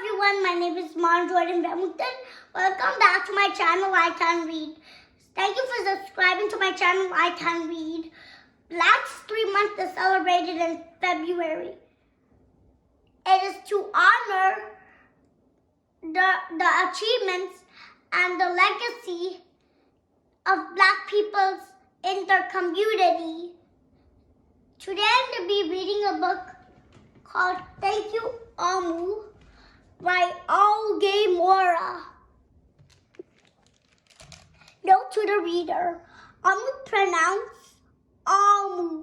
everyone, my name is Jordan Remington. Welcome back to my channel, I Can Read. Thank you for subscribing to my channel, I Can Read. Last 3 months is celebrated in February. It is to honor the achievements and the legacy of Black peoples in their community. Today I'm going to be reading a book called You Omu by Oge Mora. Note to the reader, Omu pronounced Omu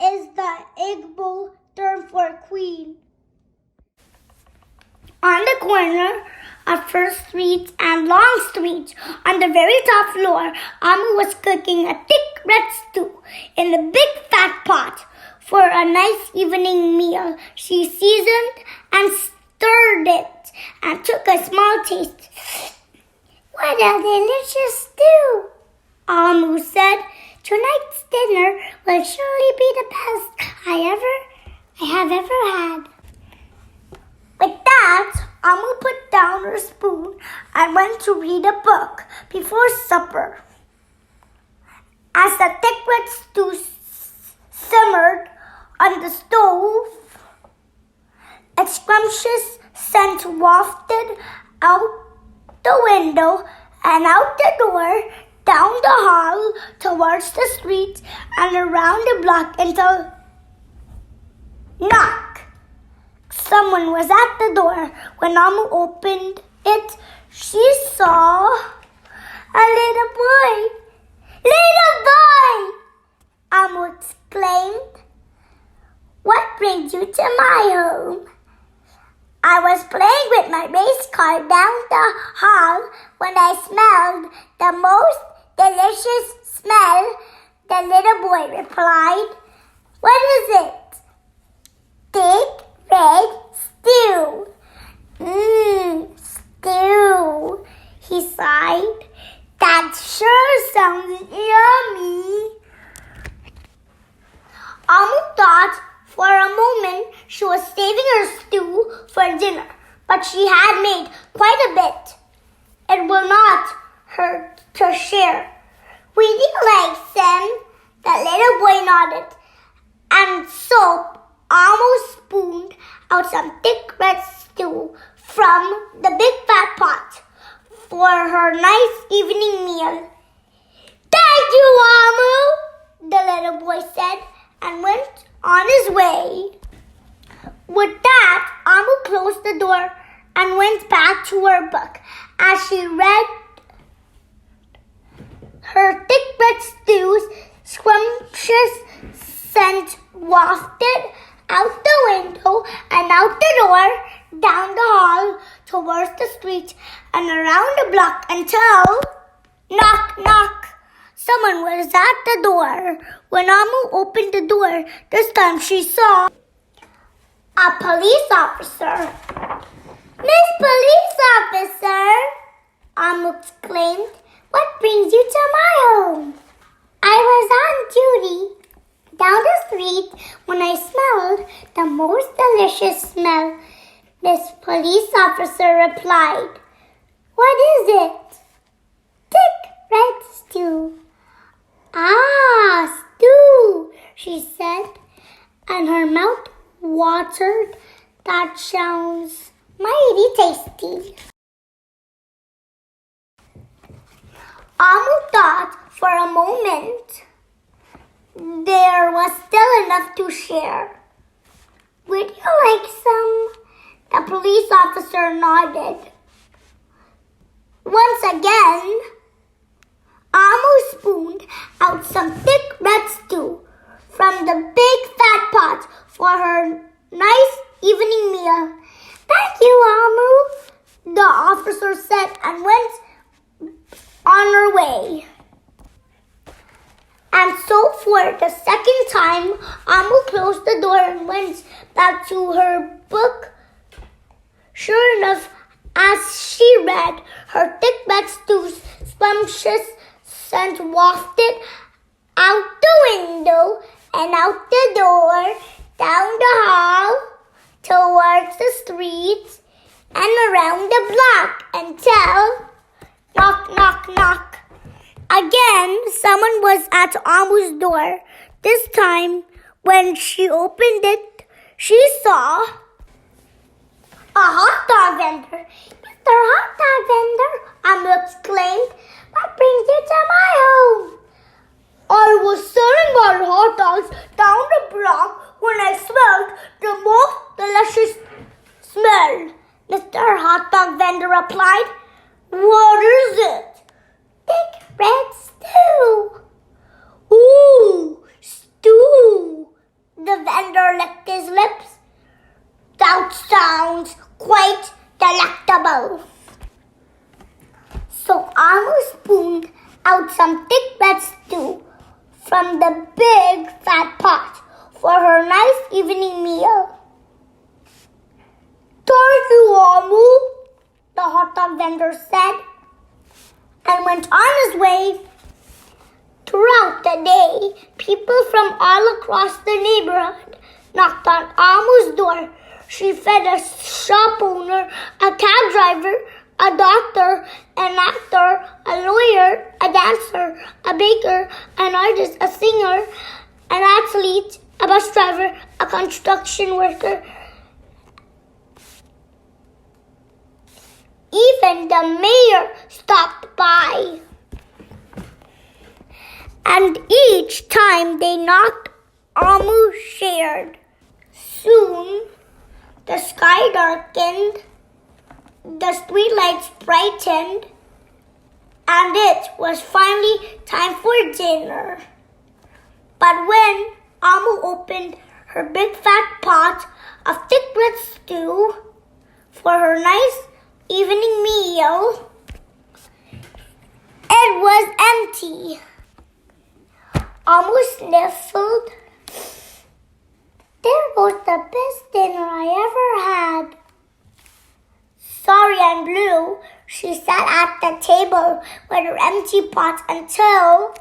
is the Igbo term for queen. On the corner of First Street and Long Street, on the very top floor, Omu was cooking a thick red stew in the big fat pot for a nice evening meal. She seasoned and stirred it and took a small taste. What a delicious stew, Omu said. Tonight's dinner will surely be the best I have ever had. With that, Omu put down her spoon and went to read a book before supper. As the thick red stew simmered on the stove, a scrumptious scent wafted out the window and out the door, down the hall, towards the street, and around the block until knock. Someone was at the door. When Omu opened it, she saw a little boy. Little boy! Omu exclaimed. What brings you to my home? I was playing with my race car down the hall when I smelled the most delicious smell. The little boy replied. What is it? Thick red stew. Stew, he sighed. That sure sounds yummy. Omu thought for a moment she was saving her stew for dinner, but she had made quite a bit. It will not hurt to share. Would you like some? The little boy nodded, and so Omu spooned out some thick red stew from the big fat pot for her nice evening meal. Thank you, Omu, the little boy said, and went on his way. With that, Omu closed the door and went back to her book. As she read, her thick red stew's scrumptious scent wafted out the window and out the door, down the hall, towards the street, and around the block until knock, knock. Someone was at the door. When Omu opened the door, this time she saw a police officer. Miss Police Officer, Omu exclaimed, what brings you to my home? I was on duty down the street when I smelled the most delicious smell. Miss Police Officer replied. What is it? Thick red stew. Ah, stew, she said, and her mouth watered. That sounds mighty tasty. Omu thought for a moment. There was still enough to share. Would you like some? The police officer nodded. Once again, Omu spooned out some thick red stew from the big fat pot for her nice evening meal. Thank you, Omu, the officer said and went on her way. And so for the second time, Omu closed the door and went back to her book. Sure enough, as she read, her thick red stew's scrumptious scent wafted out the window and out the door, down the hall, towards the streets and around the block until knock, knock, knock. Again, someone was at Omu's door. This time, when she opened it, she saw a hot dog vendor. Mr. Hot Dog Vendor, Omu exclaimed, what brings you to my home? I was selling my hot dogs down the block when I smelled the most delicious smell. Mr. Hot Dog Vendor replied, what is it? Thick red stew. Ooh, stew. The vendor licked his lips. That sounds quite delectable. So Omu spooned out some thick red stew from the big fat pot for her nice evening meal. Thank you, Omu, the hot dog vendor said, and went on his way. Throughout the day, people from all across the neighborhood knocked on Omu's door. She fed a shop owner, a cab driver, a doctor, an actor, a lawyer, a dancer, a baker, an artist, a singer, an athlete, a bus driver, a construction worker. Even the mayor stopped by. And each time they knocked, Omu shared. Soon, the sky darkened, the streetlights brightened, and it was finally time for dinner. But when Omu opened her big fat pot of thick red stew for her nice evening meal, it was empty. Omu sniffled. There goes the best dinner I ever had. Sorry, I'm blue. She sat at the table with her empty pot until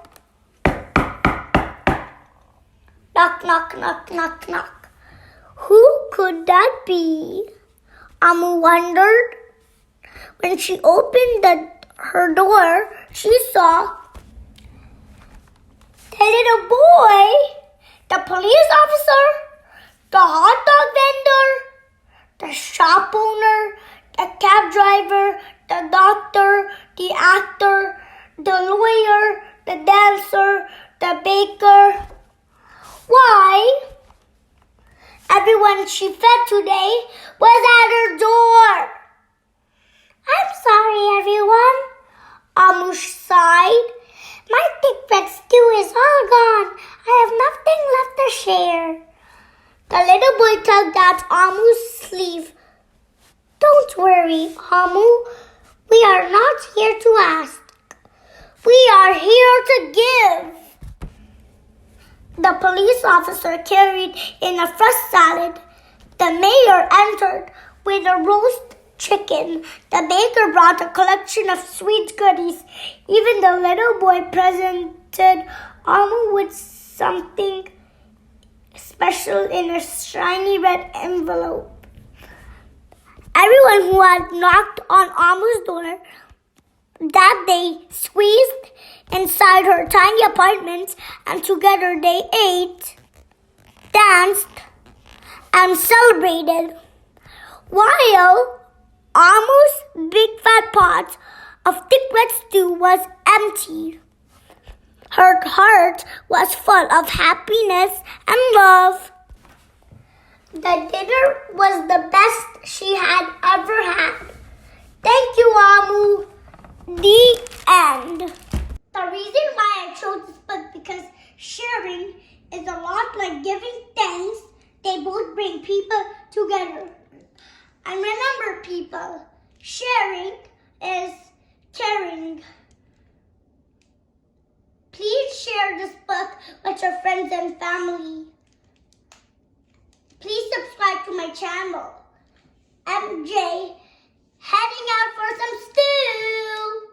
knock, knock, knock, knock, knock. Who could that be? Omu wondered. When she opened her door, she saw the little boy, the police officer, the hot dog vendor, the shop owner, the cab driver, the doctor, the actor, the lawyer, the dancer, the baker. Why? Everyone she fed today was at her door. I'm sorry, everyone, Omu sighed. My thick red stew is all gone. I have nothing left to share. The little boy tugged at Omu's sleeve. Don't worry, Omu. We are not here to ask. We are here to give. The police officer carried in a fresh salad. The mayor entered with a roast chicken. The baker brought a collection of sweet goodies. Even the little boy presented Omu with something special in a shiny red envelope. Everyone who had knocked on Omu's door that day squeezed inside her tiny apartment, and together they ate, danced, and celebrated. While Omu's big fat pot of thick red stew was empty, her heart was full of happiness and love. The dinner was the best she had ever had. Thank you, Omu. The end. The reason why I chose this book because sharing is a lot like giving thanks. They both bring people together. And remember, people, sharing is caring. Please share this book with your friends and family. Please subscribe to my channel. MJ, heading out for some stew.